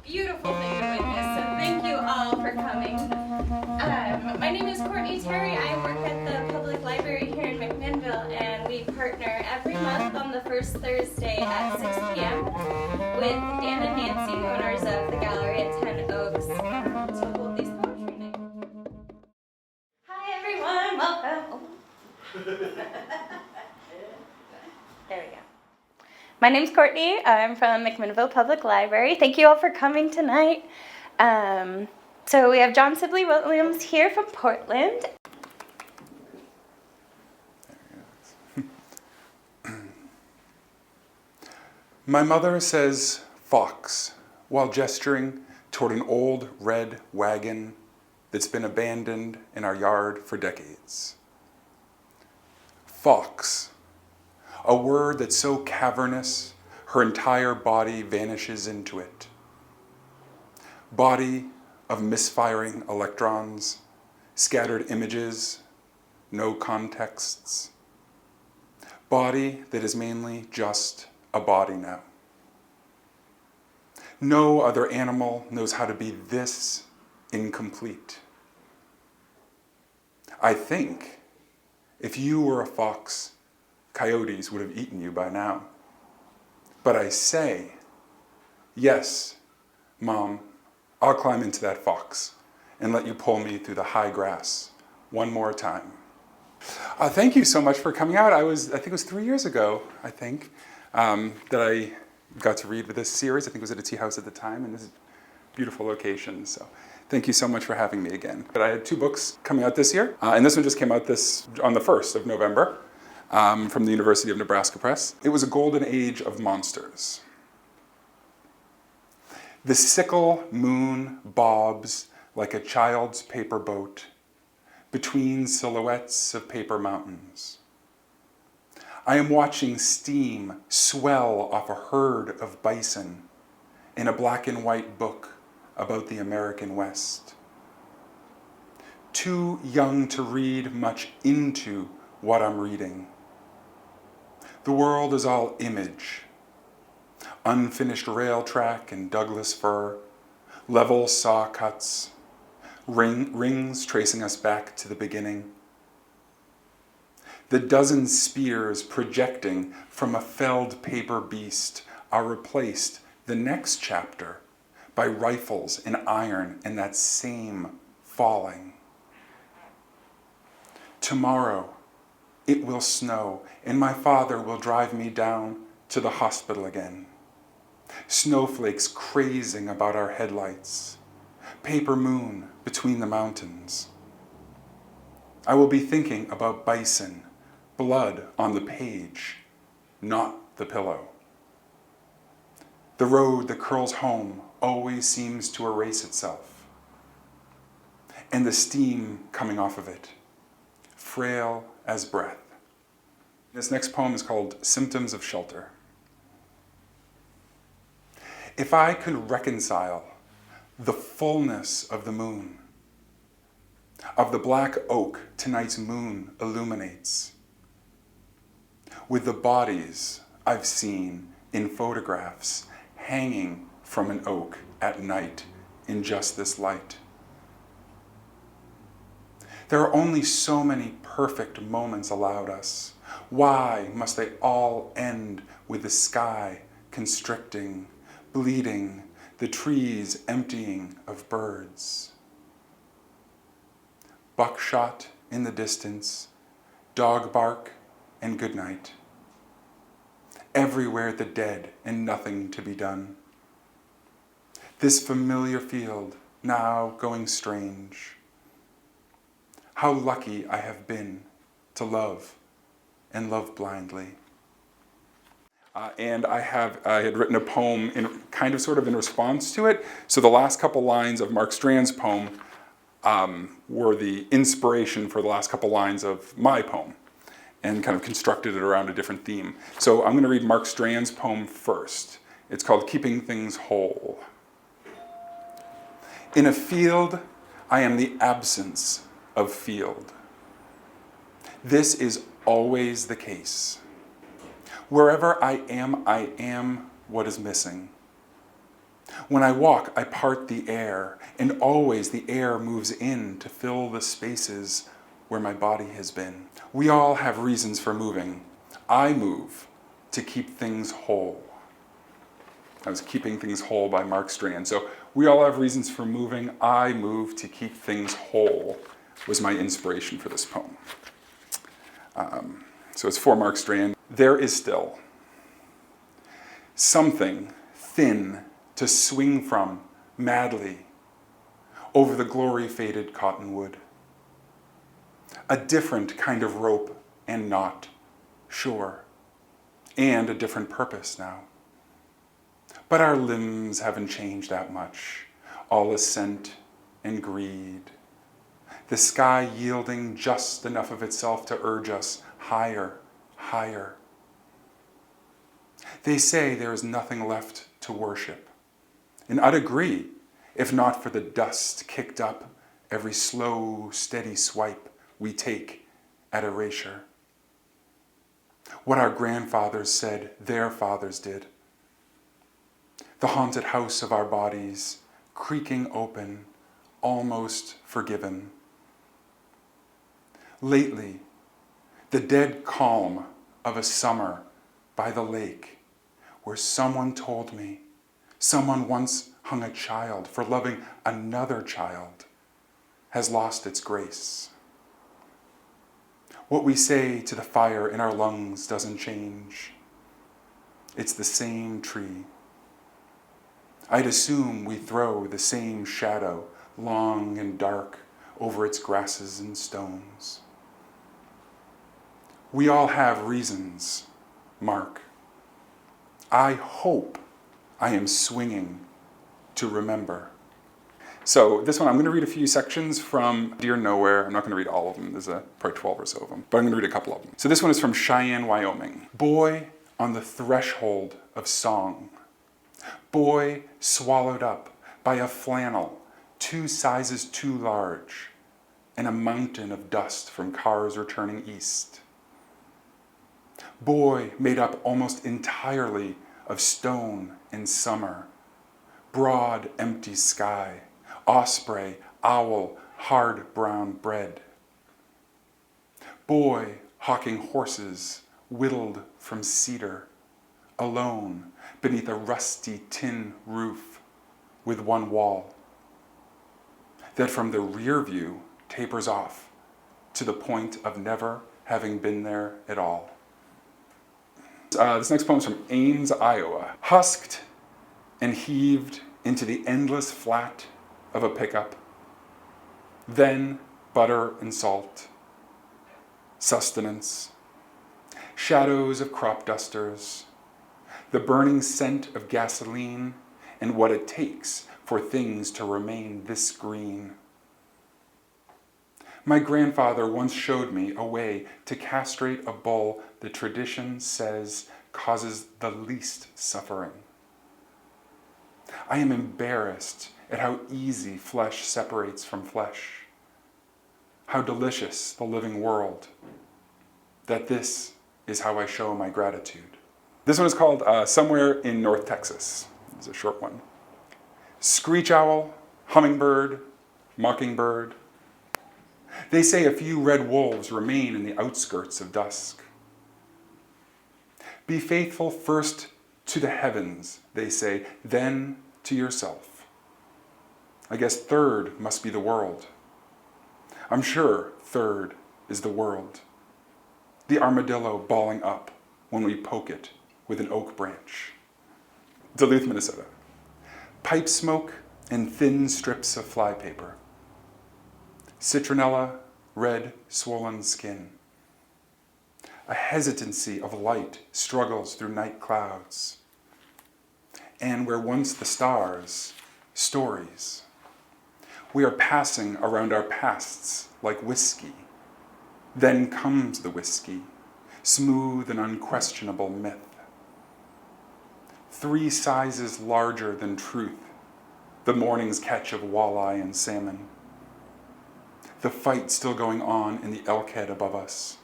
beautiful thing to witness, so thank you all for coming. My name is Courtney Terry. I work at the public library here in McMinnville, and we partner every month on the first Thursday at 6 p.m. with Dan and Nancy, owners of the gallery at 10 Oaks, to hold these poetry nights. Hi everyone, welcome. There we go. My name's Courtney. I'm from McMinnville Public Library. Thank you all for coming tonight. So we have John Sibley Williams here from Portland. My mother says fox while gesturing toward an old red wagon that's been abandoned in our yard for decades. Fox, a word that's so cavernous, her entire body vanishes into it. Body of misfiring electrons, scattered images, no contexts. Body that is mainly just a body now. No other animal knows how to be this incomplete. I think if you were a fox, coyotes would have eaten you by now. But I say, yes, Mom, I'll climb into that fox and let you pull me through the high grass one more time. Thank you so much for coming out. I think it was 3 years ago, that I got to read with this series. I think it was at a tea house at the time, and this is a beautiful location. So thank you so much for having me again. But I had 2 books coming out this year, and this one just came out on the 1st of November from the University of Nebraska Press. It was a golden age of monsters. The sickle moon bobs like a child's paper boat between silhouettes of paper mountains. I am watching steam swell off a herd of bison in a black and white book about the American West. Too young to read much into what I'm reading. The world is all image. Unfinished rail track and Douglas fir, level saw cuts, rings tracing us back to the beginning. The dozen spears projecting from a felled paper beast are replaced the next chapter by rifles and iron and that same falling. Tomorrow it will snow and my father will drive me down to the hospital again. Snowflakes crazing about our headlights. Paper moon between the mountains. I will be thinking about bison, blood on the page, not the pillow. The road that curls home always seems to erase itself. And the steam coming off of it, frail as breath. This next poem is called Symptoms of Shelter. If I could reconcile the fullness of the moon, of the black oak tonight's moon illuminates, with the bodies I've seen in photographs hanging from an oak at night in just this light. There are only so many perfect moments allowed us. Why must they all end with the sky constricting, bleeding, the trees emptying of birds? Buckshot in the distance, dog bark and good night. Everywhere the dead and nothing to be done. This familiar field now going strange. How lucky I have been to love and love blindly. And I had written a poem sort of in response to it. So the last couple lines of Mark Strand's poem were the inspiration for the last couple lines of my poem, and kind of constructed it around a different theme. So I'm going to read Mark Strand's poem first. It's called Keeping Things Whole. In a field, I am the absence of field. This is always the case. Wherever I am what is missing. When I walk, I part the air, and always the air moves in to fill the spaces where my body has been. We all have reasons for moving. I move to keep things whole. That was Keeping Things Whole by Mark Strand. So we all have reasons for moving. I move to keep things whole was my inspiration for this poem. So it's for Mark Strand. There is still something thin to swing from madly over the glory-faded cottonwood. A different kind of rope and knot, sure, and a different purpose now. But our limbs haven't changed that much. All is scent and greed. The sky yielding just enough of itself to urge us higher, higher. They say there is nothing left to worship. And I'd agree, if not for the dust kicked up every slow, steady swipe we take at erasure. What our grandfathers said their fathers did. The haunted house of our bodies, creaking open, almost forgiven. Lately, the dead calm of a summer by the lake, where someone told me someone once hung a child for loving another child, has lost its grace. What we say to the fire in our lungs doesn't change. It's the same tree. I'd assume we throw the same shadow, long and dark, over its grasses and stones. We all have reasons, Mark. I hope I am swinging to remember. So this one, I'm going to read a few sections from Dear Nowhere. I'm not going to read all of them. There's probably 12 or so of them, but I'm going to read a couple of them. So this one is from Cheyenne, Wyoming. Boy on the threshold of song. Boy swallowed up by a flannel 2 sizes too large and a mountain of dust from cars returning east. Boy made up almost entirely of stone and summer, broad empty sky, osprey, owl, hard brown bread. Boy hawking horses whittled from cedar, alone beneath a rusty tin roof with one wall that from the rear view tapers off to the point of never having been there at all. This next poem is from Ames, Iowa. Husked and heaved into the endless flat of a pickup, then butter and salt, sustenance, shadows of crop dusters, the burning scent of gasoline, and what it takes for things to remain this green. My grandfather once showed me a way to castrate a bull the tradition says causes the least suffering. I am embarrassed at how easy flesh separates from flesh, how delicious the living world, that this is how I show my gratitude. This one is called Somewhere in North Texas. It's a short one. Screech owl, hummingbird, mockingbird. They say a few red wolves remain in the outskirts of dusk. Be faithful first to the heavens, they say, then to yourself. I guess third must be the world. I'm sure third is the world. The armadillo balling up when we poke it with an oak branch. Duluth, Minnesota. Pipe smoke and thin strips of flypaper. Citronella, red, swollen skin. A hesitancy of light struggles through night clouds. And where once the stars, stories. We are passing around our pasts like whiskey. Then comes the whiskey, smooth and unquestionable myth. 3 sizes larger than truth, the morning's catch of walleye and salmon. The fight still going on in the elk head above us.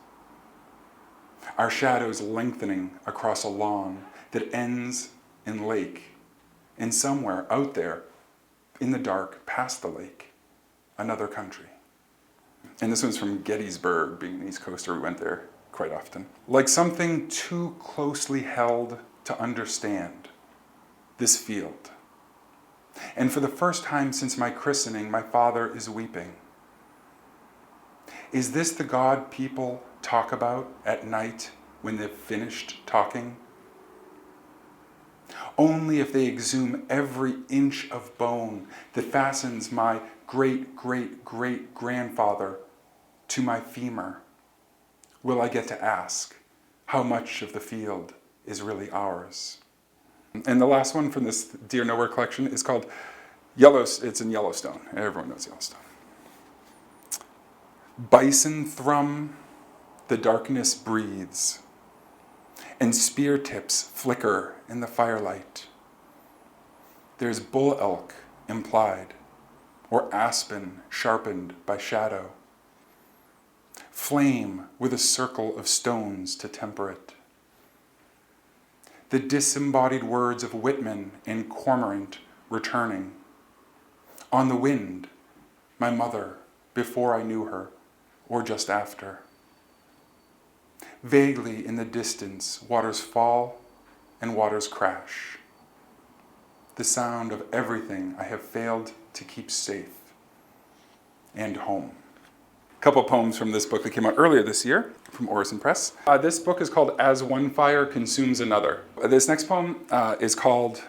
Our shadows lengthening across a lawn that ends in lake and somewhere out there in the dark past the lake, another country. And this one's from Gettysburg, being an East Coaster, we went there quite often. Like something too closely held to understand, this field. And for the first time since my christening, my father is weeping. Is this the God people talk about at night when they've finished talking? Only if they exhume every inch of bone that fastens my great-great-great-grandfather to my femur will I get to ask how much of the field is really ours. And the last one from this Dear Nowhere collection is called it's in Yellowstone. Everyone knows Yellowstone. Bison thrum, the darkness breathes, and spear tips flicker in the firelight. There's bull elk implied, or aspen sharpened by shadow. Flame with a circle of stones to temper it. The disembodied words of Whitman and Cormorant returning. On the wind, my mother, before I knew her, or just after. Vaguely in the distance, waters fall and waters crash. The sound of everything I have failed to keep safe and home. A couple poems from this book that came out earlier this year from Orison Press. This book is called As One Fire Consumes Another. This next poem is called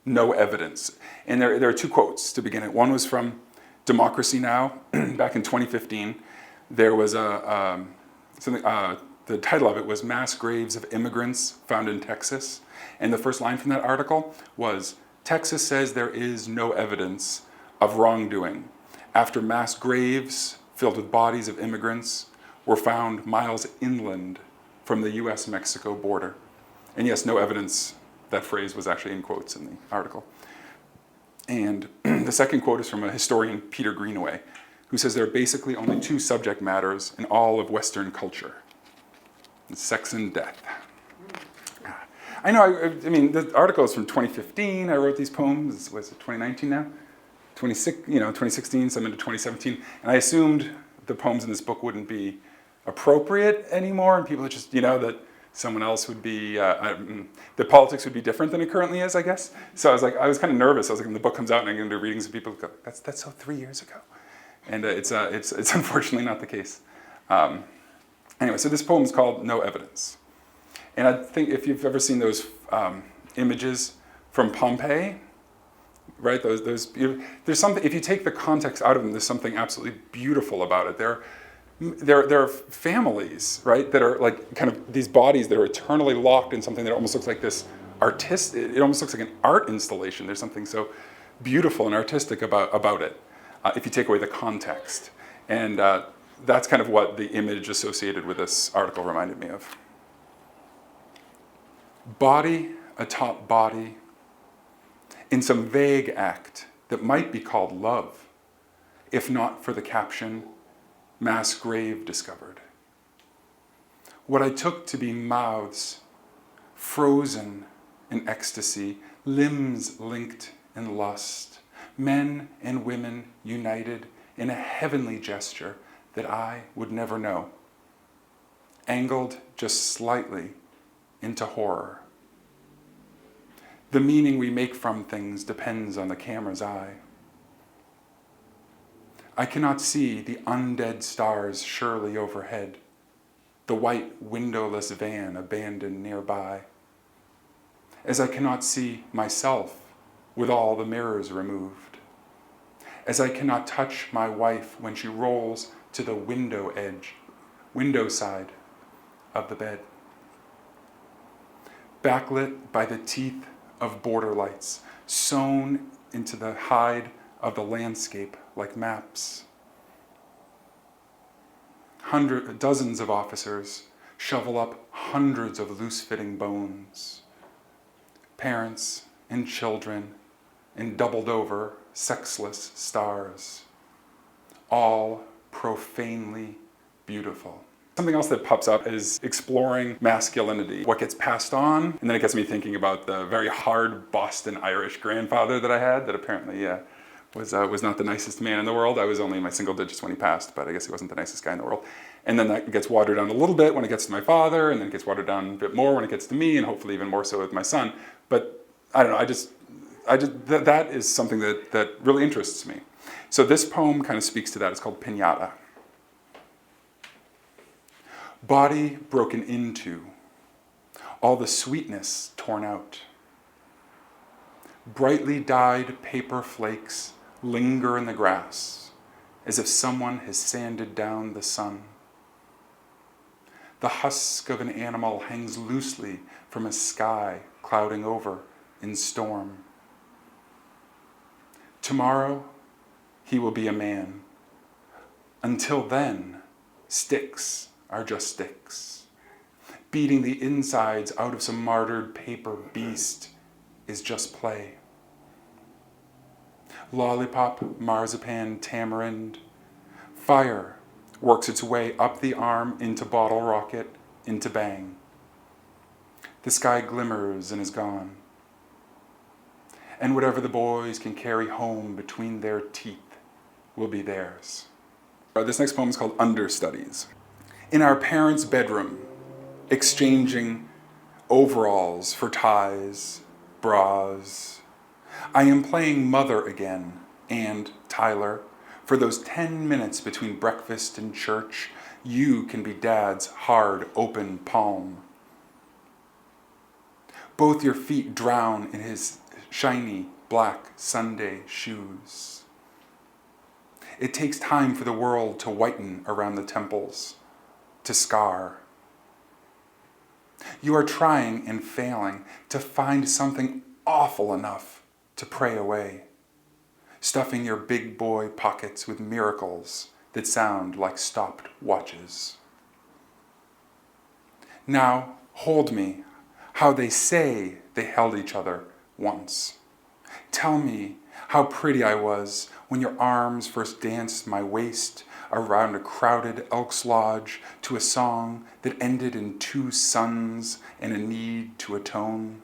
No Evidence. And there are two quotes to begin it. One was from Democracy Now! Back in 2015. There was the title of it was Mass Graves of Immigrants Found in Texas. And the first line from that article was, Texas says there is no evidence of wrongdoing after mass graves filled with bodies of immigrants were found miles inland from the US-Mexico border. And yes, no evidence, that phrase was actually in quotes in the article. And the second quote is from a historian, Peter Greenaway, who says there are basically only two subject matters in all of Western culture: sex and death. I know, I mean, the article is from 2015. I wrote these poems, was it 2019 now? 2016, some into 2017. And I assumed the poems in this book wouldn't be appropriate anymore, and people just, that someone else would be, the politics would be different than it currently is, I guess. So I was kind of nervous. I was like, when the book comes out and I'm going to do readings, and people go, that's so 3 years ago. And it's unfortunately not the case. Anyway, so this poem is called No Evidence. And I think if you've ever seen those images from Pompeii, right? There's something, if you take the context out of them, there's something absolutely beautiful about it. There are families, right, that are like kind of these bodies that are eternally locked in something that almost looks like this it almost looks like an art installation. There's something so beautiful and artistic about it, if you take away the context. And that's kind of what the image associated with this article reminded me of. Body atop body, in some vague act that might be called love, if not for the caption, mass grave discovered. What I took to be mouths, frozen in ecstasy, limbs linked in lust, men and women united in a heavenly gesture that I would never know, angled just slightly into horror. The meaning we make from things depends on the camera's eye. I cannot see the undead stars surely overhead, the white windowless van abandoned nearby, as I cannot see myself with all the mirrors removed, as I cannot touch my wife when she rolls to the window side of the bed. Backlit by the teeth of border lights, sewn into the hide of the landscape like maps. Dozens of officers shovel up hundreds of loose-fitting bones. Parents and children in doubled over, sexless stars, all profanely beautiful. Something else that pops up is exploring masculinity, what gets passed on, and then it gets me thinking about the very hard Boston Irish grandfather that I had that apparently was not the nicest man in the world. I was only in my single digits when he passed, but I guess he wasn't the nicest guy in the worworld. And then that gets watered down a little bit when it gets to my father, and then it gets watered down a bit more when it gets to me, and hopefully even more so with my son. But I don't know, that is something that really interests me. So this poem kind of speaks to that. It's called Piñata. Body broken into, all the sweetness torn out. Brightly dyed paper flakes linger in the grass, as if someone has sanded down the sun. The husk of an animal hangs loosely from a sky clouding over in storm. Tomorrow, he will be a man. Until then, sticks are just sticks. Beating the insides out of some martyred paper beast is just play. Lollipop, marzipan, tamarind. Fire works its way up the arm into bottle rocket, into bang. The sky glimmers and is gone. And whatever the boys can carry home between their teeth will be theirs. This next poem is called Understudies. In our parents' bedroom, exchanging overalls for ties, bras. I am playing mother again, and Tyler, for those 10 minutes between breakfast and church, you can be Dad's hard, open palm. Both your feet drown in his shiny, black Sunday shoes. It takes time for the world to whiten around the temples, to scar. You are trying and failing to find something awful enough to pray away, stuffing your big boy pockets with miracles that sound like stopped watches. Now, hold me, how they say they held each other once. Tell me how pretty I was when your arms first danced my waist around a crowded Elks Lodge to a song that ended in 2 suns and a need to atone.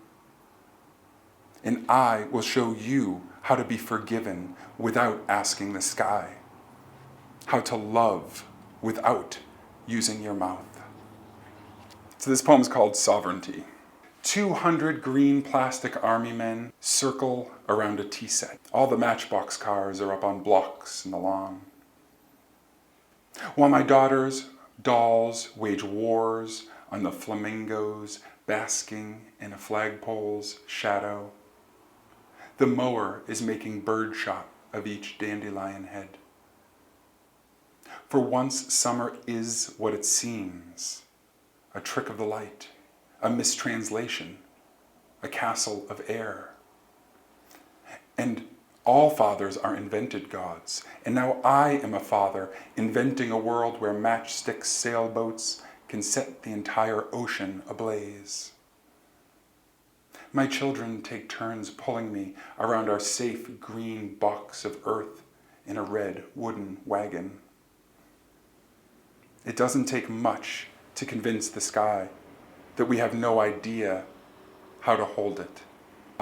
And I will show you how to be forgiven without asking the sky, how to love without using your mouth. So this poem is called Sovereignty. 200 green plastic army men circle around a tea set. All the matchbox cars are up on blocks in the lawn. While my dolls wage wars on the flamingos basking in a flagpole's shadow, the mower is making birdshot of each dandelion head. For once summer is what it seems, a trick of the light, a mistranslation, a castle of air. And all fathers are invented gods, and now I am a father inventing a world where matchstick sailboats can set the entire ocean ablaze. My children take turns pulling me around our safe green box of earth in a red wooden wagon. It doesn't take much to convince the sky that we have no idea how to hold it.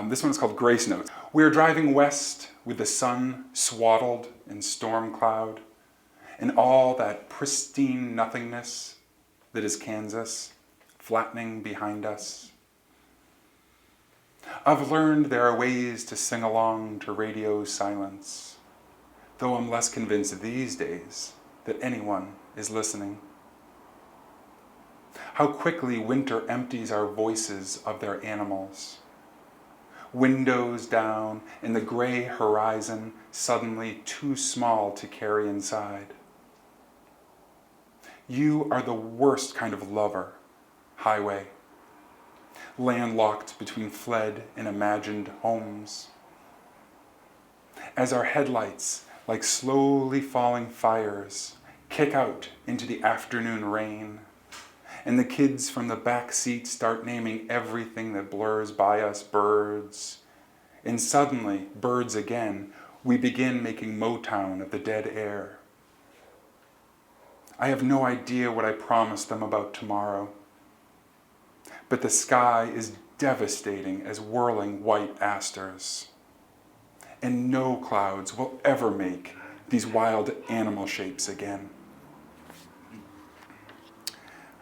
This one is called Grace Notes. We are driving west with the sun swaddled in storm cloud and all that pristine nothingness that is Kansas flattening behind us. I've learned there are ways to sing along to radio silence, though I'm less convinced these days that anyone is listening. How quickly winter empties our voices of their animals. Windows down and the gray horizon suddenly too small to carry inside. You are the worst kind of lover, highway, landlocked between fled and imagined homes. As our headlights, like slowly falling fires, kick out into the afternoon rain, and the kids from the back seat start naming everything that blurs by us birds. And suddenly, birds again, we begin making Motown of the dead air. I have no idea what I promised them about tomorrow. But the sky is devastating as whirling white asters. And no clouds will ever make these wild animal shapes again.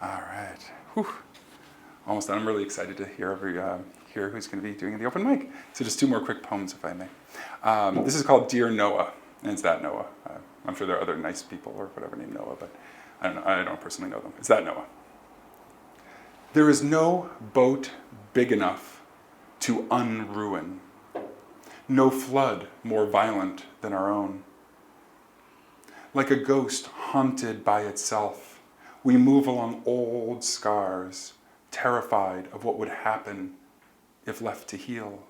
All right. Whew. Almost done. I'm really excited to hear who's going to be doing the open mic. So just two more quick poems, if I may. This is called Dear Noah, and it's that Noah. I'm sure there are other nice people or whatever named Noah, but I don't know. I don't personally know them. It's that Noah. There is no boat big enough to unruin, no flood more violent than our own. Like a ghost haunted by itself, we move along old scars, terrified of what would happen if left to heal.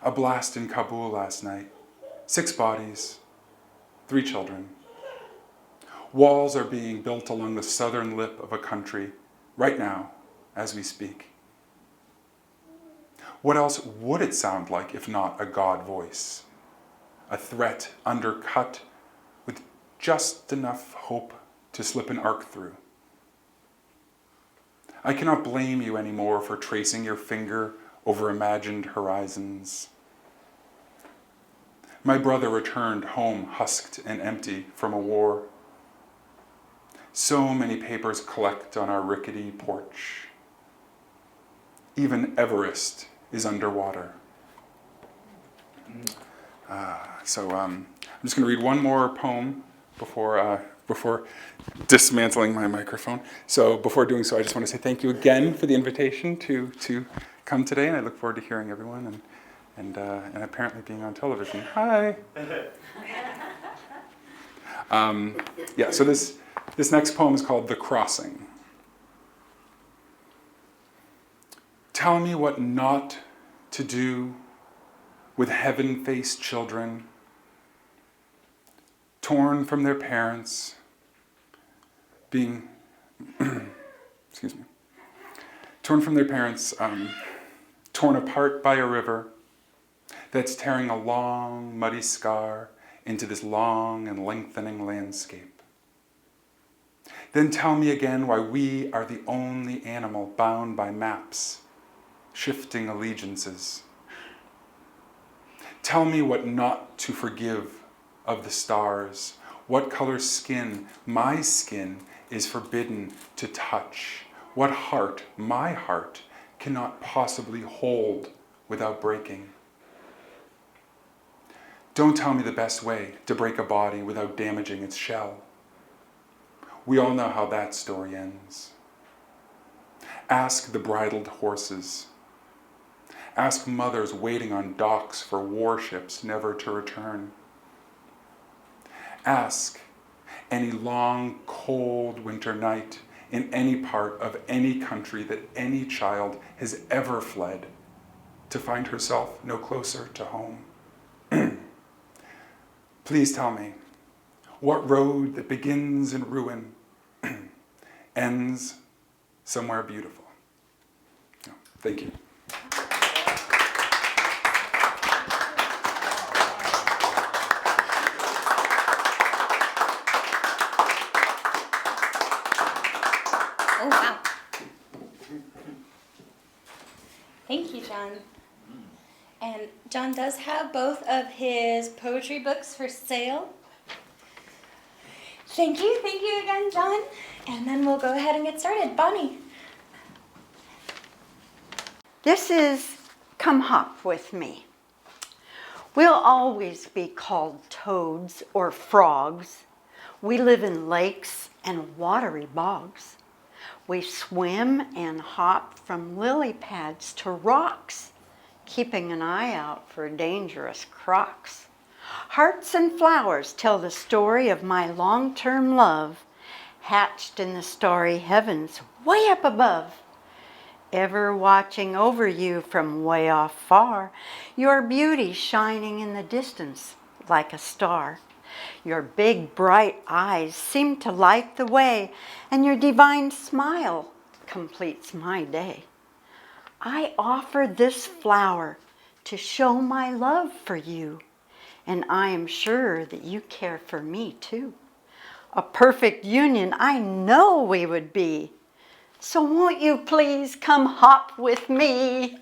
A blast in Kabul last night, 6 bodies, 3 children. Walls are being built along the southern lip of a country right now as we speak. What else would it sound like if not a God voice? A threat undercut with just enough hope to slip an arc through. I cannot blame you anymore for tracing your finger over imagined horizons. My brother returned home husked and empty from a war. So many papers collect on our rickety porch. Even Everest is underwater. I'm just going to read one more poem before dismantling my microphone. So before doing so, I just want to say thank you again for the invitation to come today, and I look forward to hearing everyone and apparently being on television. Hi. So this next poem is called The Crossing. Tell me what not to do with heaven-faced children, torn from their parents, being, torn from their parents, torn apart by a river that's tearing a long, muddy scar into this long and lengthening landscape. Then tell me again why we are the only animal bound by maps, shifting allegiances. Tell me what not to forgive of the stars, what color skin, my skin, is forbidden to touch, what heart, my heart, cannot possibly hold without breaking. Don't tell me the best way to break a body without damaging its shell. We all know how that story ends. Ask the bridled horses. Ask mothers waiting on docks for warships never to return. Ask any long, cold winter night in any part of any country that any child has ever fled to find herself no closer to home. Please tell me, what road that begins in ruin ends somewhere beautiful? Thank you. Oh, wow. Thank you, John. And John does have both of his poetry books for sale. Thank you again, John. And then we'll go ahead and get started. Bonnie. This is Come Hop With Me. We'll always be called toads or frogs. We live in lakes and watery bogs. We swim and hop from lily pads to rocks, keeping an eye out for dangerous crocs. Hearts and flowers tell the story of my long-term love, hatched in the starry heavens way up above. Ever watching over you from way off far, your beauty shining in the distance like a star. Your big bright eyes seem to light the way, and your divine smile completes my day. I offer this flower to show my love for you, and I am sure that you care for me too. A perfect union I know we would be. So won't you please come hop with me?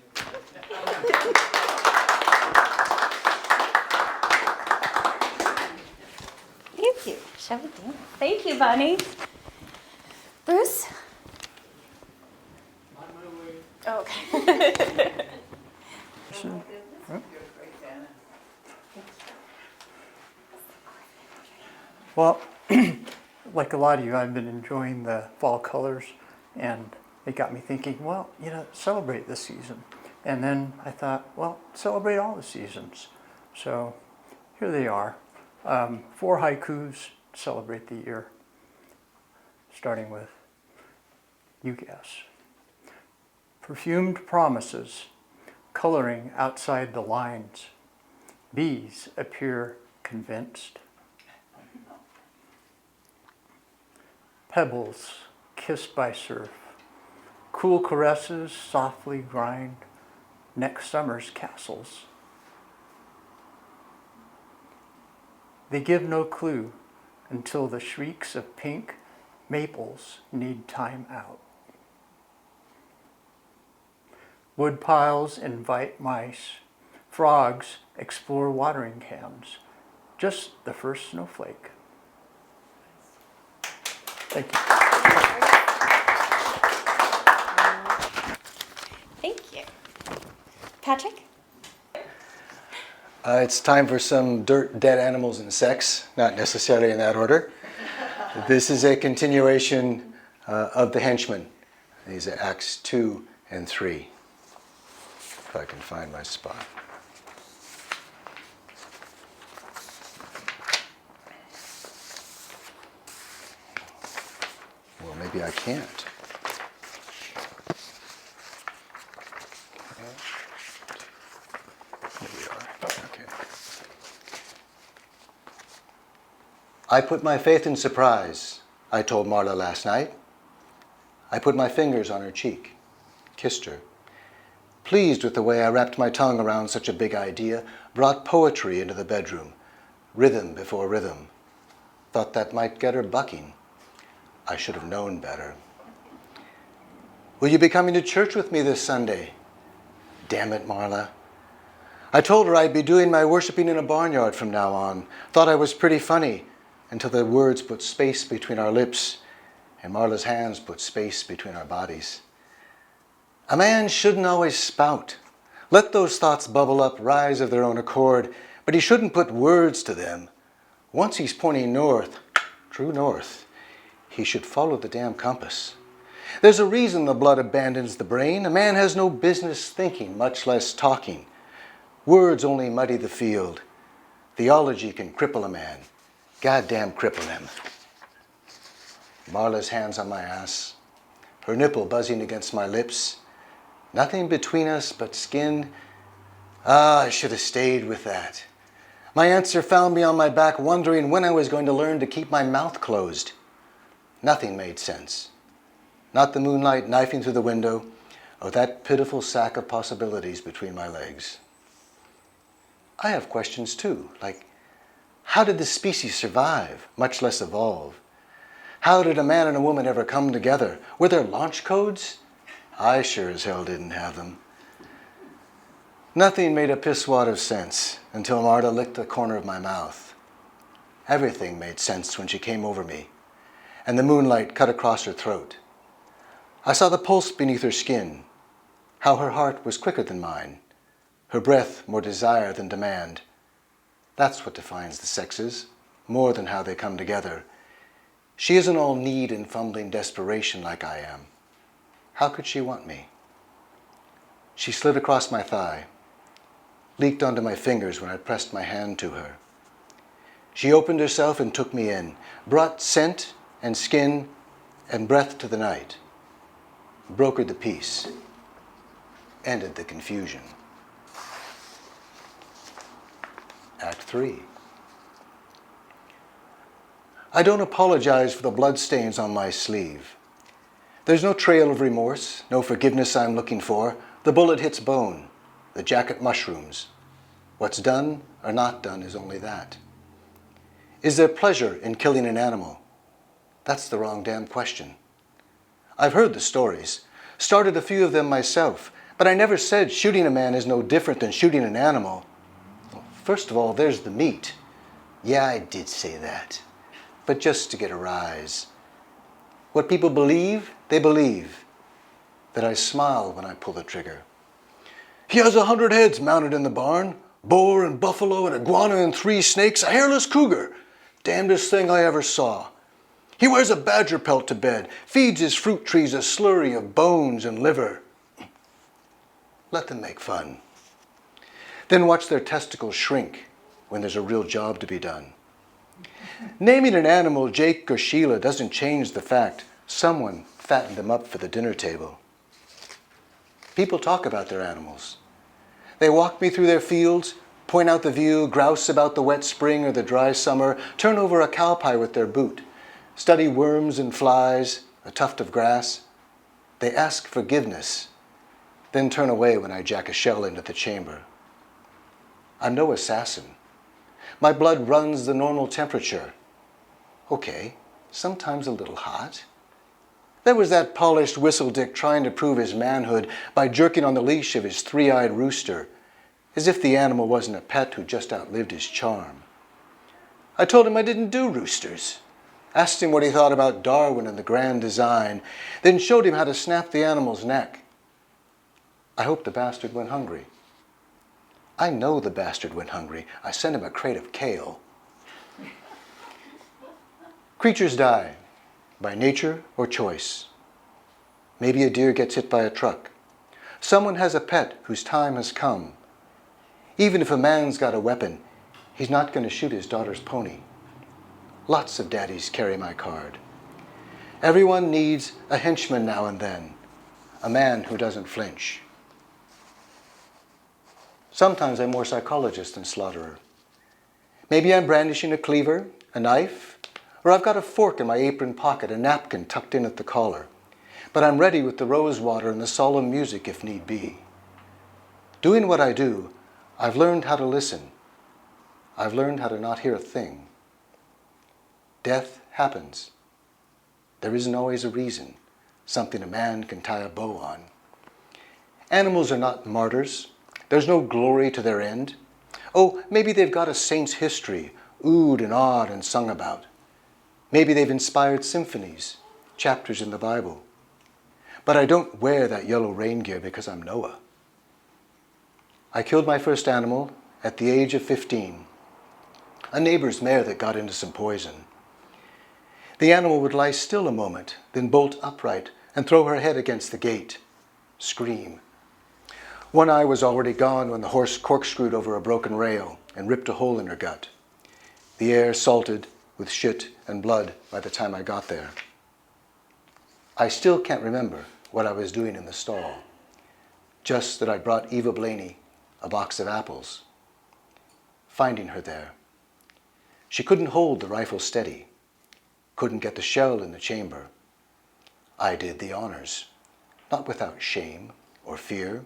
Thank you. Shall we dance? Thank you, Bonnie. Bruce? On my way. Oh, okay. Well, like a lot of you, I've been enjoying the fall colors, and it got me thinking, well, celebrate this season. And then I thought, well, celebrate all the seasons. So here they are. 4 haikus to celebrate the year, starting with, you guess. Perfumed promises, coloring outside the lines. Bees appear convinced. Pebbles kissed by surf. Cool caresses softly grind next summer's castles. They give no clue until the shrieks of pink maples need time out. Wood piles invite mice. Frogs explore watering cans. Just the first snowflake. Thank you. Thank you. Patrick? It's time for some dirt, dead animals, and sex, not necessarily in that order. This is a continuation of The Henchman. These are Acts 2 and 3. If I can find my spot. Well, maybe I can't. Here we are. Okay. I put my faith in surprise, I told Marla last night. I put my fingers on her cheek, kissed her. Pleased with the way I wrapped my tongue around such a big idea, brought poetry into the bedroom, rhythm before rhythm. Thought that might get her bucking. I should have known better. Will you be coming to church with me this Sunday? Damn it, Marla. I told her I'd be doing my worshiping in a barnyard from now on. Thought I was pretty funny until the words put space between our lips and Marla's hands put space between our bodies. A man shouldn't always spout. Let those thoughts bubble up, rise of their own accord, but he shouldn't put words to them. Once he's pointing north, true north, he should follow the damn compass. There's a reason the blood abandons the brain. A man has no business thinking, much less talking. Words only muddy the field. Theology can cripple a man. Goddamn cripple him. Marla's hands on my ass, her nipple buzzing against my lips. Nothing between us but skin. I should have stayed with that. My answer found me on my back, wondering when I was going to learn to keep my mouth closed. Nothing made sense. Not the moonlight knifing through the window, or that pitiful sack of possibilities between my legs. I have questions too, like, how did the species survive, much less evolve? How did a man and a woman ever come together? Were there launch codes? I sure as hell didn't have them. Nothing made a pisswad of sense until Marta licked the corner of my mouth. Everything made sense when she came over me, and the moonlight cut across her throat. I saw the pulse beneath her skin, how her heart was quicker than mine, her breath more desire than demand. That's what defines the sexes, more than how they come together. She isn't all need and fumbling desperation like I am. How could she want me? She slid across my thigh, leaked onto my fingers when I pressed my hand to her. She opened herself and took me in, brought scent and skin and breath to the night, brokered the peace, ended the confusion. Act 3. I don't apologize for the bloodstains on my sleeve. There's no trail of remorse, no forgiveness I'm looking for. The bullet hits bone, the jacket mushrooms. What's done or not done is only that. Is there pleasure in killing an animal? That's the wrong damn question. I've heard the stories, started a few of them myself, but I never said shooting a man is no different than shooting an animal. First of all, there's the meat. Yeah, I did say that, but just to get a rise. What people believe, they believe. That I smile when I pull the trigger. He has 100 heads mounted in the barn. Boar and buffalo and iguana and 3 snakes, a hairless cougar. Damnedest thing I ever saw. He wears a badger pelt to bed, feeds his fruit trees a slurry of bones and liver. Let them make fun. Then watch their testicles shrink when there's a real job to be done. Naming an animal Jake or Sheila doesn't change the fact someone fattened them up for the dinner table. People talk about their animals. They walk me through their fields, point out the view, grouse about the wet spring or the dry summer, turn over a cow pie with their boot, study worms and flies, a tuft of grass. They ask forgiveness, then turn away when I jack a shell into the chamber. I'm no assassin. My blood runs the normal temperature. Okay, sometimes a little hot. There was that polished whistle-dick trying to prove his manhood by jerking on the leash of his 3-eyed rooster, as if the animal wasn't a pet who just outlived his charm. I told him I didn't do roosters, asked him what he thought about Darwin and the grand design, then showed him how to snap the animal's neck. I hope the bastard went hungry. I know the bastard went hungry. I sent him a crate of kale. Creatures die. By nature or choice. Maybe a deer gets hit by a truck. Someone has a pet whose time has come. Even if a man's got a weapon, he's not going to shoot his daughter's pony. Lots of daddies carry my card. Everyone needs a henchman now and then, a man who doesn't flinch. Sometimes I'm more psychologist than slaughterer. Maybe I'm brandishing a cleaver, a knife, or I've got a fork in my apron pocket, a napkin tucked in at the collar. But I'm ready with the rose water and the solemn music if need be. Doing what I do, I've learned how to listen. I've learned how to not hear a thing. Death happens. There isn't always a reason, something a man can tie a bow on. Animals are not martyrs. There's no glory to their end. Oh, maybe they've got a saint's history, oohed and awed and sung about. Maybe they've inspired symphonies, chapters in the Bible. But I don't wear that yellow rain gear because I'm Noah. I killed my first animal at the age of 15. A neighbor's mare that got into some poison. The animal would lie still a moment, then bolt upright and throw her head against the gate, scream. One eye was already gone when the horse corkscrewed over a broken rail and ripped a hole in her gut. The air salted with shit and blood by the time I got there. I still can't remember what I was doing in the stall, just that I brought Eva Blaney a box of apples. Finding her there. She couldn't hold the rifle steady, couldn't get the shell in the chamber. I did the honors, not without shame or fear,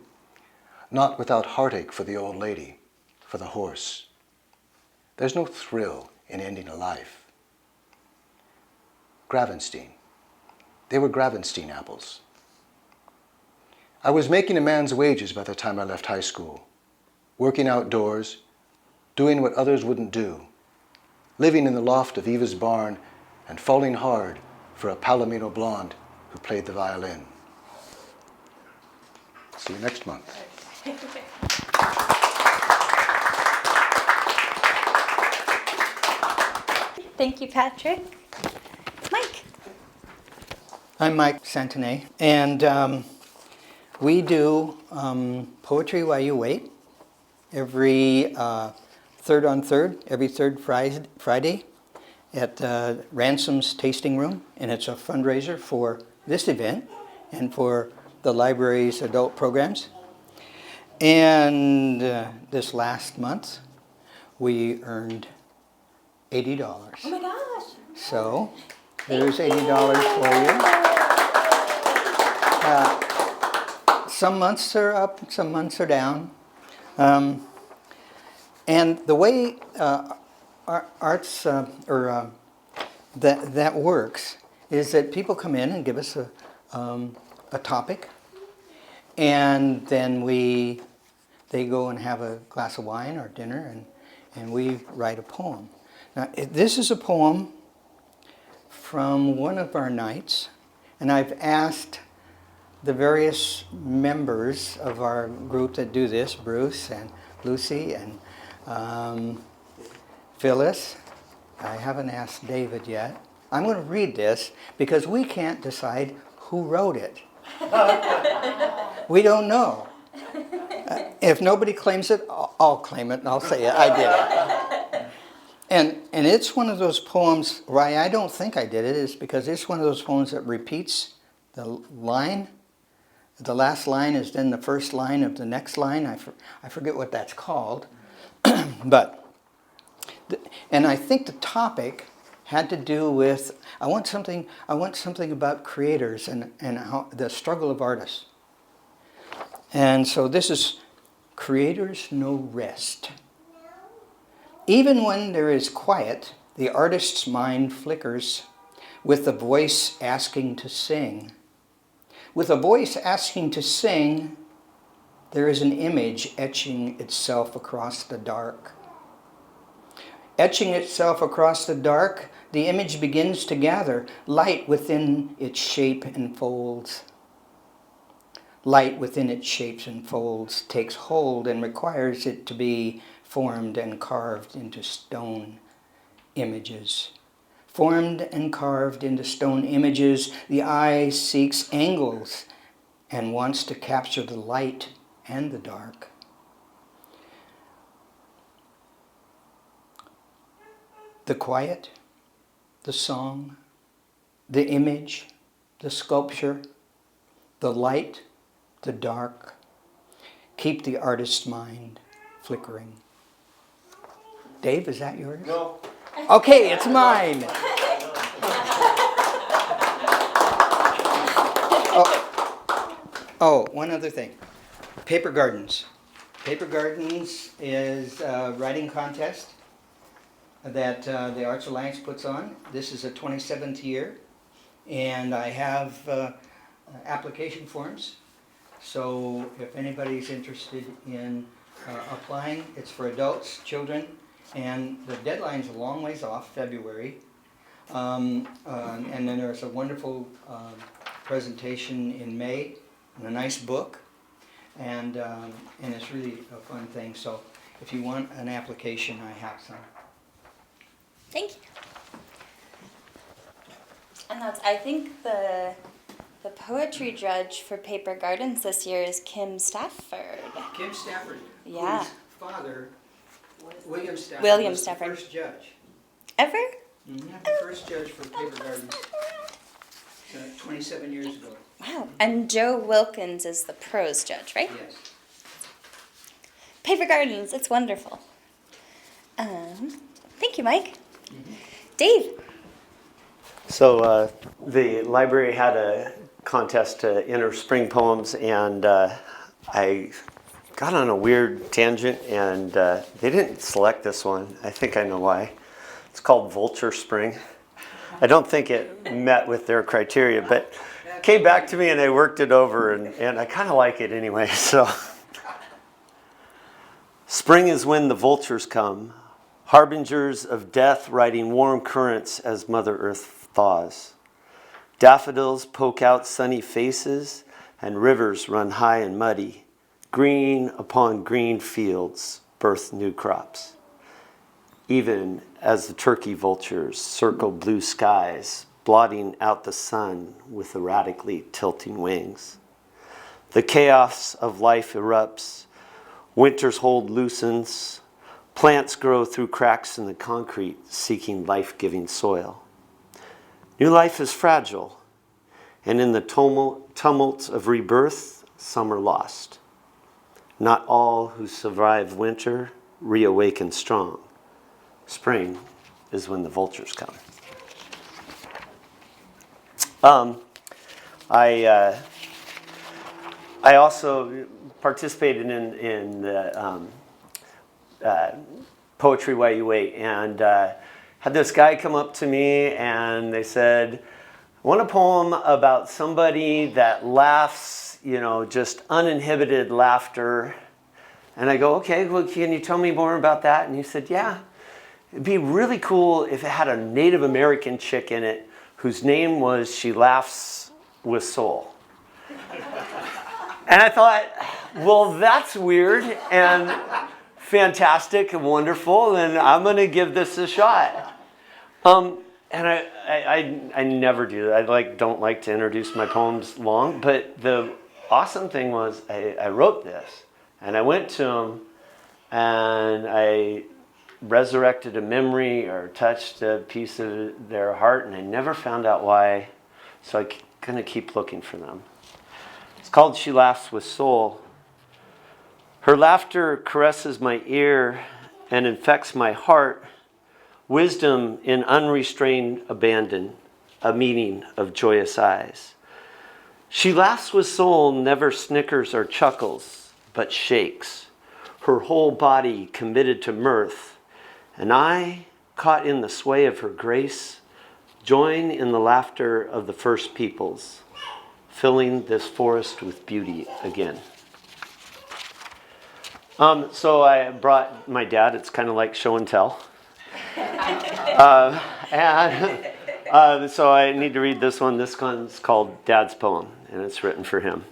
not without heartache for the old lady, for the horse. There's no thrill in ending a life. Gravenstein. They were Gravenstein apples. I was making a man's wages by the time I left high school, working outdoors, doing what others wouldn't do, living in the loft of Eva's barn and falling hard for a Palomino blonde who played the violin. See you next month. Thank you, Patrick. Mike. I'm Mike Santone, and we do Poetry While You Wait every every third Friday at Ransom's Tasting Room, and it's a fundraiser for this event and for the library's adult programs. And this last month, we earned $80. Oh my gosh. So there's $80 for you. Some months are up, some months are down. And the way arts that works is that people come in and give us a topic, and then they go and have a glass of wine or dinner, and we write a poem. Now, this is a poem from one of our nights, and I've asked the various members of our group that do this, Bruce and Lucy and Phyllis. I haven't asked David yet. I'm going to read this because we can't decide who wrote it. We don't know. If nobody claims it, I'll claim it and I'll say I did it. And it's one of those poems, why I don't think I did it is because it's one of those poems that repeats the line. The last line is then the first line of the next line. I forget what that's called. And I think the topic had to do with, I want something about creators and how, the struggle of artists. And so this is Creators Know Rest. Even when there is quiet, the artist's mind flickers with the voice asking to sing. With a voice asking to sing, there is an image etching itself across the dark. Etching itself across the dark, the image begins to gather. Light within its shape and folds. Light within its shapes and folds takes hold and requires it to be formed and carved into stone images. Formed and carved into stone images, the eye seeks angles and wants to capture the light and the dark. The quiet, the song, the image, the sculpture, the light, the dark, keep the artist's mind flickering. Dave, is that yours? No. Okay, it's mine. Oh, one other thing. Paper Gardens. Paper Gardens is a writing contest that the Arts Alliance puts on. This is a 27th year, and I have application forms. So if anybody's interested in applying, it's for adults, children, and the deadline's a long ways off, February. And then there's a wonderful presentation in May, and a nice book, and it's really a fun thing. So if you want an application, I have some. Thank you. And I think the poetry judge for Paper Gardens this year is Kim Stafford. Kim Stafford, Yeah. whose father, William Stafford, William was Stafford. the first judge. Ever? The first judge for Paper Gardens 27 years ago. Wow. And Joe Wilkins is the prose judge, right? Yes. Paper Gardens, it's wonderful. Thank you, Mike. Dave. So the library had a contest to enter spring poems, and I got on a weird tangent, and they didn't select this one. I think I know why. It's called Vulture Spring. I don't think it met with their criteria, but came back to me and I worked it over, and I kind of like it anyway. So, spring is when the vultures come, harbingers of death riding warm currents as Mother Earth thaws. Daffodils poke out sunny faces, and rivers run high and muddy. Green upon green fields birth new crops. Even as the turkey vultures circle blue skies, blotting out the sun with erratically tilting wings. The chaos of life erupts. Winter's hold loosens. Plants grow through cracks in the concrete, seeking life-giving soil. New life is fragile, and in the tumult of rebirth, some are lost. Not all who survive winter reawaken strong. Spring is when the vultures come. I also participated in the Poetry While You Wait, and had this guy come up to me, and they said, I want a poem about somebody that laughs, just uninhibited laughter. And I go, okay, well, can you tell me more about that? And he said, yeah, it'd be really cool if it had a Native American chick in it whose name was She Laughs with Soul. And I thought, well, that's weird and fantastic and wonderful, and I'm going to give this a shot. And I never do that. I don't like to introduce my poems long, but the awesome thing was I wrote this, and I went to him, and I resurrected a memory or touched a piece of their heart, and I never found out why, so I'm going to keep looking for them. It's called She Laughs with Soul. Her laughter caresses my ear and infects my heart. Wisdom in unrestrained abandon, a meaning of joyous eyes. She laughs with soul, never snickers or chuckles, but shakes, her whole body committed to mirth. And I, caught in the sway of her grace, join in the laughter of the first peoples, filling this forest with beauty again. So I brought my dad. It's kind of like show and tell. So I need to read this one. This one's called Dad's Poem, and it's written for him.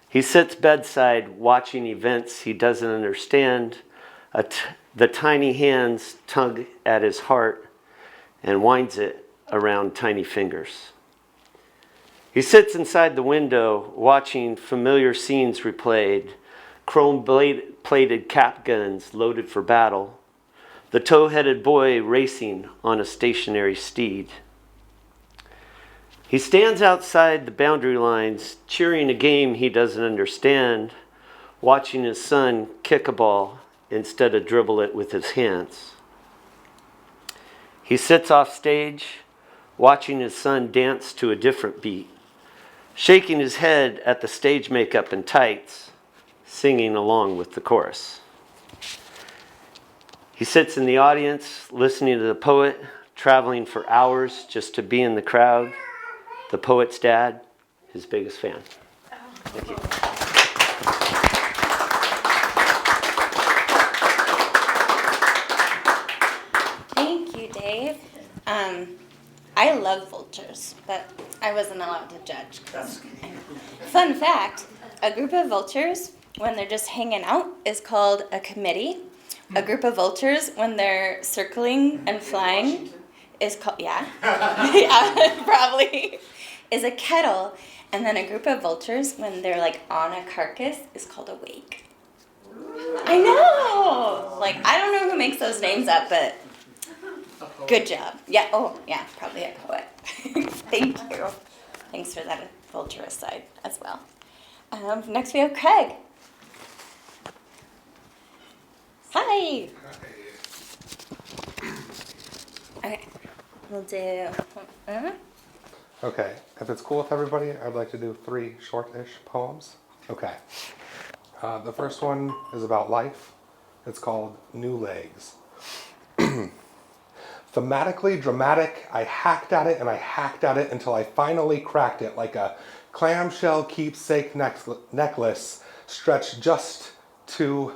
He sits bedside watching events he doesn't understand. The tiny hands tug at his heart and winds it around tiny fingers. He sits inside the window watching familiar scenes replayed, chrome-plated cap guns loaded for battle, the tow-headed boy racing on a stationary steed. He stands outside the boundary lines, cheering a game he doesn't understand, watching his son kick a ball instead of dribble it with his hands. He sits off stage, watching his son dance to a different beat, shaking his head at the stage makeup and tights, singing along with the chorus. He sits in the audience, listening to the poet, traveling for hours just to be in the crowd. The poet's dad, his biggest fan. Thank you. Thank you, Dave. I love vultures, but I wasn't allowed to judge. Fun fact, a group of vultures, when they're just hanging out, is called a committee. A group of vultures, when they're circling and flying, is called, yeah, probably, is a kettle. And then a group of vultures, when they're like on a carcass, is called a wake. I know! I don't know who makes those names up, but good job. Yeah, probably a poet. Thank you. Thanks for that vulture aside as well. Next we have Craig. Hi. Okay, we'll do. Okay, if it's cool with everybody, I'd like to do 3 short-ish poems. Okay. The first one is about life. It's called New Legs. Thematically dramatic, I hacked at it and I hacked at it until I finally cracked it like a clamshell keepsake necklace stretched just too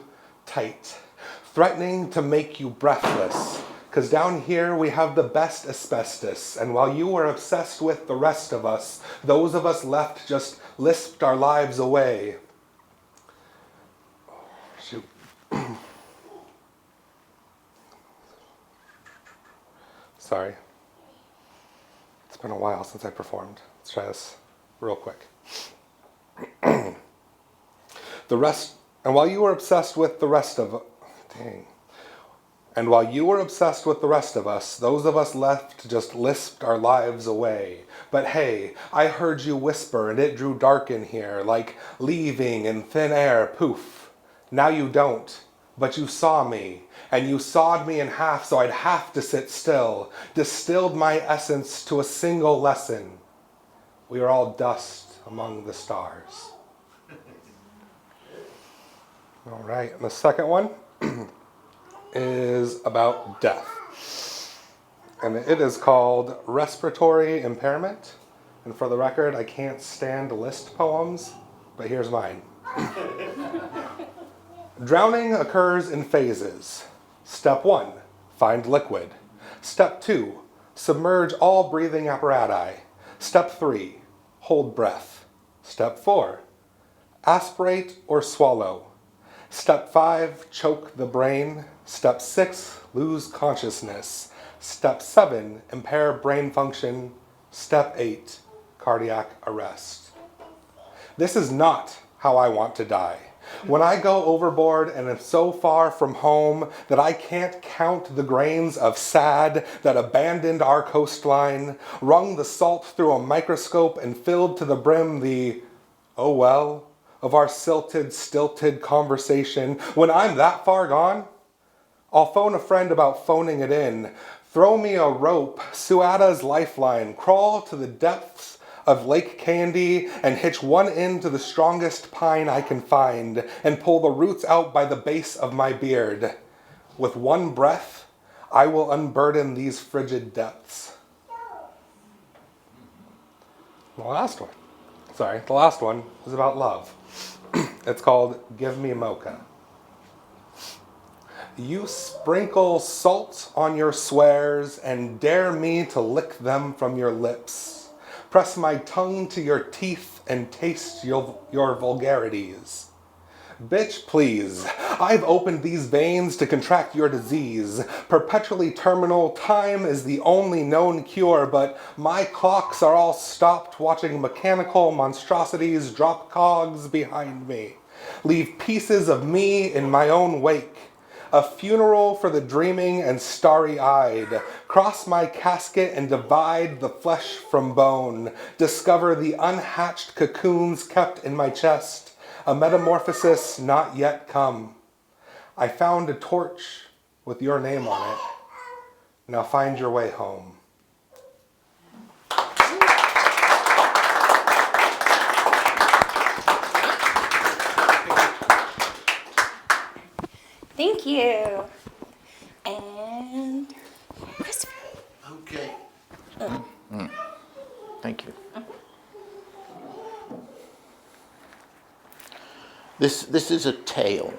tight, threatening to make you breathless. 'Cause down here we have the best asbestos, and while you were obsessed with the rest of us, those of us left just lisped our lives away. Oh, shoot. Sorry. It's been a while since I performed. Let's try this real quick. And while you were obsessed with the rest of And while you were obsessed with the rest of us, those of us left just lisped our lives away. But hey, I heard you whisper and it drew dark in here, like leaving in thin air, poof. Now you don't, but you saw me, and you sawed me in half so I'd have to sit still, distilled my essence to a single lesson. We are all dust among the stars. All right, and the second one is about death. and it is called Respiratory Impairment. And for the record, I can't stand list poems, but here's mine. Drowning occurs in phases. Step 1, find liquid. Step 2, submerge all breathing apparatus. Step 3, hold breath. Step 4, aspirate or swallow. Step 5, choke the brain. Step 6, lose consciousness. Step 7, impair brain function. Step 8, cardiac arrest. This is not how I want to die. When I go overboard and am so far from home that I can't count the grains of sand that abandoned our coastline, wrung the salt through a microscope and filled to the brim the, oh well, of our stilted conversation, when I'm that far gone, I'll phone a friend about phoning it in. Throw me a rope, Suada's lifeline, crawl to the depths of Lake Candy and hitch one end to the strongest pine I can find and pull the roots out by the base of my beard. With one breath, I will unburden these frigid depths. The last one is about love. It's called Give Me Mocha. You sprinkle salt on your swears and dare me to lick them from your lips. Press my tongue to your teeth and taste your vulgarities. Bitch, please. I've opened these veins to contract your disease. Perpetually terminal, time is the only known cure, but my clocks are all stopped watching mechanical monstrosities drop cogs behind me. Leave pieces of me in my own wake. A funeral for the dreaming and starry-eyed. Cross my casket and divide the flesh from bone. Discover the unhatched cocoons kept in my chest. A metamorphosis not yet come. I found a torch with your name on it. Now find your way home. Thank you. And Christopher. Okay. Thank you. This is a tale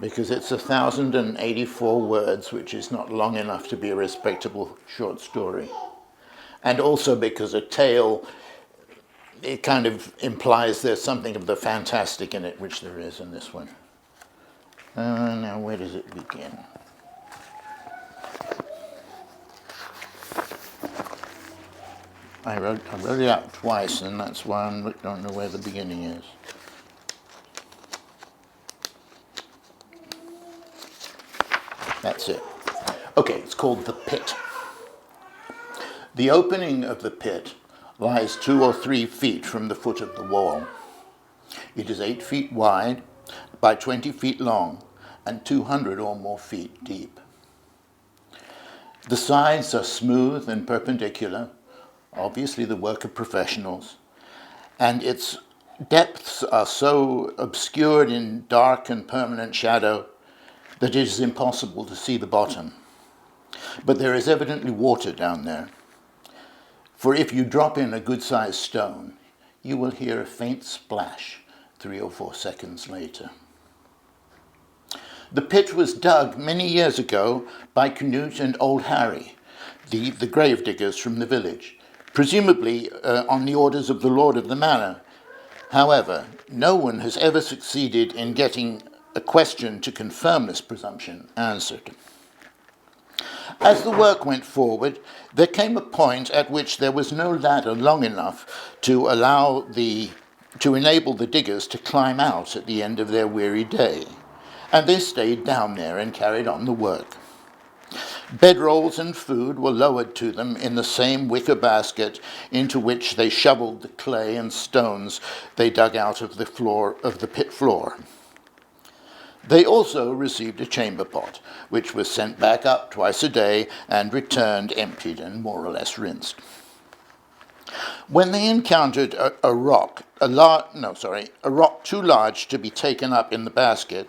because it's 1,084 words, which is not long enough to be a respectable short story. And also because a tale, it kind of implies there's something of the fantastic in it, which there is in this one. Now, where does it begin? I wrote it out twice, and that's why I don't know where the beginning is. That's it. Okay, it's called The Pit. The opening of the pit lies 2 or 3 feet from the foot of the wall. It is 8 feet wide by 20 feet long and 200 or more feet deep. The sides are smooth and perpendicular, obviously the work of professionals, and its depths are so obscured in dark and permanent shadow that it is impossible to see the bottom. But there is evidently water down there, for if you drop in a good-sized stone, you will hear a faint splash 3 or 4 seconds later. The pit was dug many years ago by Canute and Old Harry, the grave diggers from the village, presumably on the orders of the lord of the manor. However, no one has ever succeeded in getting a question to confirm this presumption answered. As the work went forward, there came a point at which there was no ladder long enough to enable the diggers to climb out at the end of their weary day, and they stayed down there and carried on the work. Bedrolls and food were lowered to them in the same wicker basket into which they shoveled the clay and stones they dug out of the pit floor. They also received a chamber pot, which was sent back up twice a day and returned emptied and more or less rinsed. When they encountered a rock too large to be taken up in the basket,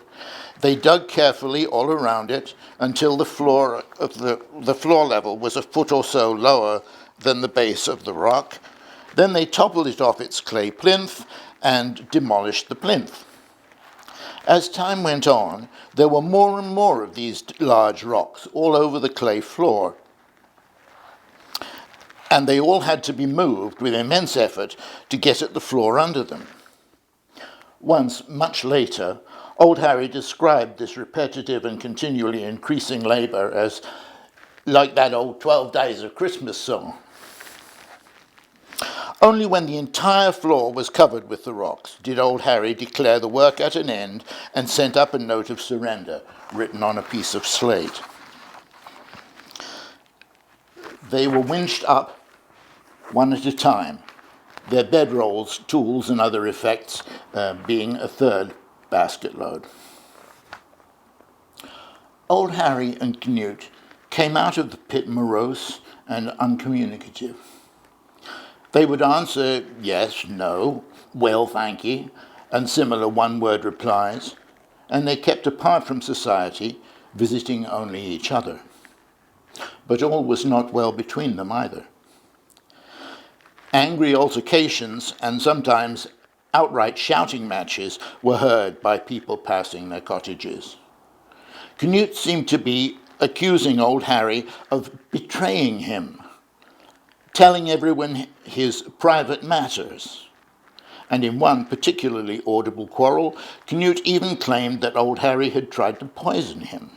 they dug carefully all around it until the floor level was a foot or so lower than the base of the rock. Then they toppled it off its clay plinth and demolished the plinth. As time went on, there were more and more of these large rocks all over the clay floor, and they all had to be moved with immense effort to get at the floor under them. Once, much later, old Harry described this repetitive and continually increasing labour as like that old 12 Days of Christmas song. Only when the entire floor was covered with the rocks did old Harry declare the work at an end and sent up a note of surrender written on a piece of slate. They were winched up one at a time, their bedrolls, tools and other effects being a third basket load. Old Harry and Canute came out of the pit morose and uncommunicative. They would answer yes, no, well, thank ye, and similar one-word replies, and they kept apart from society, visiting only each other. But all was not well between them either. Angry altercations and sometimes outright shouting matches were heard by people passing their cottages. Canute seemed to be accusing old Harry of betraying him, telling everyone his private matters. And in one particularly audible quarrel, Canute even claimed that old Harry had tried to poison him.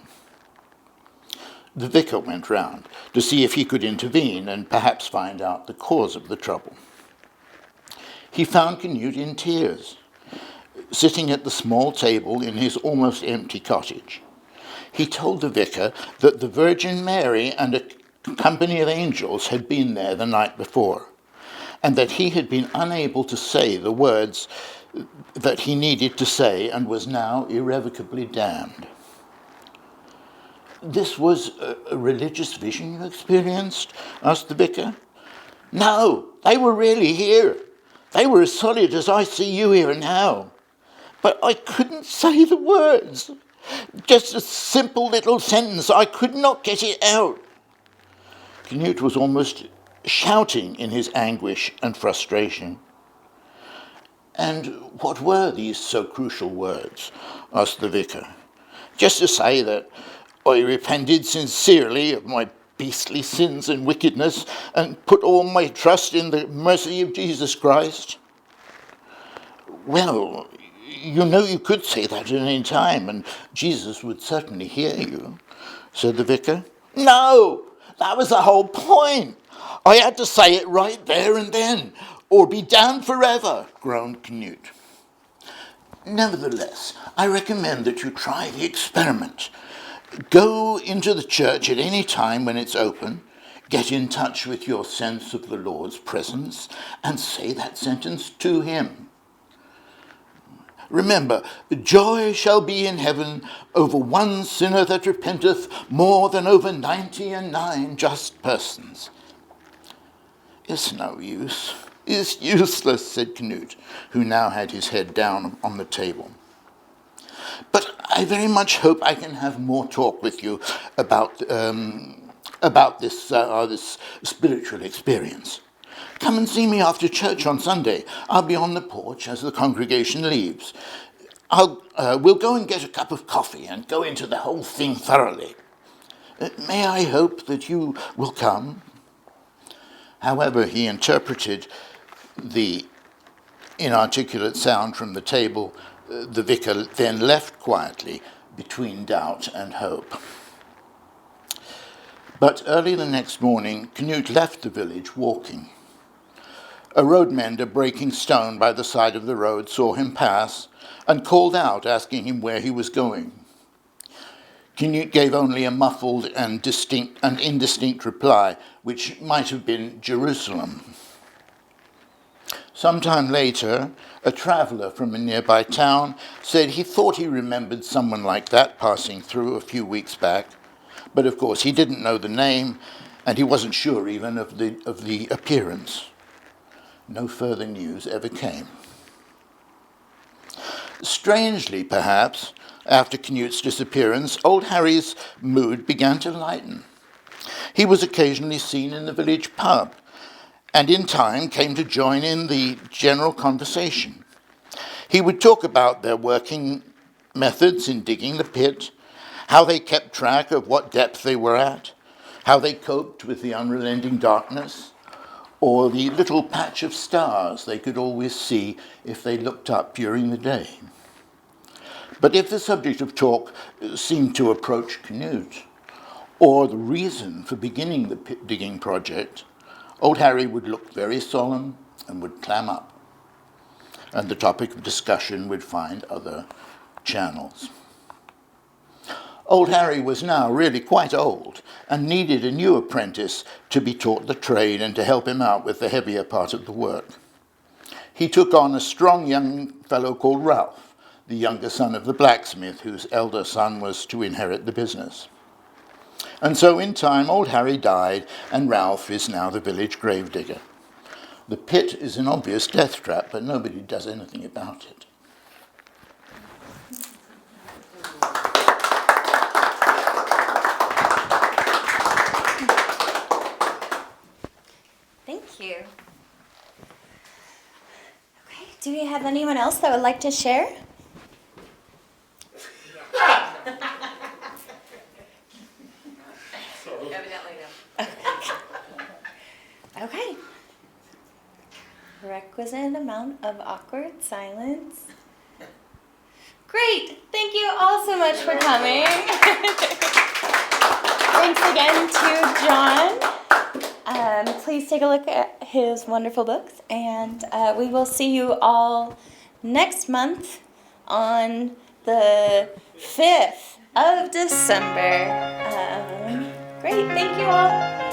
The vicar went round to see if he could intervene and perhaps find out the cause of the trouble. He found Canute in tears, sitting at the small table in his almost empty cottage. He told the vicar that the Virgin Mary and a company of angels had been there the night before, and that he had been unable to say the words that he needed to say and was now irrevocably damned. "This was a religious vision you experienced?" asked the vicar. "No, they were really here. They were as solid as I see you here now. But I couldn't say the words. Just a simple little sentence. I could not get it out." Canute was almost shouting in his anguish and frustration. "And what were these so crucial words?" asked the vicar. "Just to say that I repented sincerely of my beastly sins and wickedness and put all my trust in the mercy of Jesus Christ." "Well, you know you could say that at any time, and Jesus would certainly hear you," said the vicar. "No, that was the whole point. I had to say it right there and then, or be damned forever," groaned Canute. "Nevertheless, I recommend that you try the experiment. Go into the church at any time when it's open, get in touch with your sense of the Lord's presence, and say that sentence to him. Remember, joy shall be in heaven over one sinner that repenteth more than over 99 just persons. It's no use. It's useless, said Canute, who now had his head down on the table. But I very much hope I can have more talk with you about this spiritual experience. Come and see me after church on Sunday. I'll be on the porch as the congregation leaves. We'll go and get a cup of coffee and go into the whole thing thoroughly. May I hope that you will come?" However he interpreted the inarticulate sound from the table, the vicar then left quietly between doubt and hope. But early the next morning, Canute left the village walking. A road mender breaking stone by the side of the road saw him pass and called out, asking him where he was going. Canute gave only a muffled and indistinct reply, which might have been Jerusalem. Sometime later, a traveller from a nearby town said he thought he remembered someone like that passing through a few weeks back, but of course he didn't know the name, and he wasn't sure even of the appearance. no further news ever came. Strangely, perhaps, after Canute's disappearance, old Harry's mood began to lighten. He was occasionally seen in the village pub, and in time came to join in the general conversation. He would talk about their working methods in digging the pit, how they kept track of what depth they were at, how they coped with the unrelenting darkness, or the little patch of stars they could always see if they looked up during the day. But if the subject of talk seemed to approach Canute, or the reason for beginning the pit digging project, old Harry would look very solemn and would clam up, and the topic of discussion would find other channels. Old Harry was now really quite old and needed a new apprentice to be taught the trade and to help him out with the heavier part of the work. He took on a strong young fellow called Ralph, the younger son of the blacksmith, whose elder son was to inherit the business. And so in time, old Harry died, and Ralph is now the village gravedigger. The pit is an obvious death trap, but nobody does anything about it. Thank you. Okay, do we have anyone else that would like to share? Evidently no. Okay. Requisite amount of awkward silence. Great. Thank you all so much for coming. Thanks again to John. Please take a look at his wonderful books, and we will see you all next month on the 5th of December. Great. Thank you all.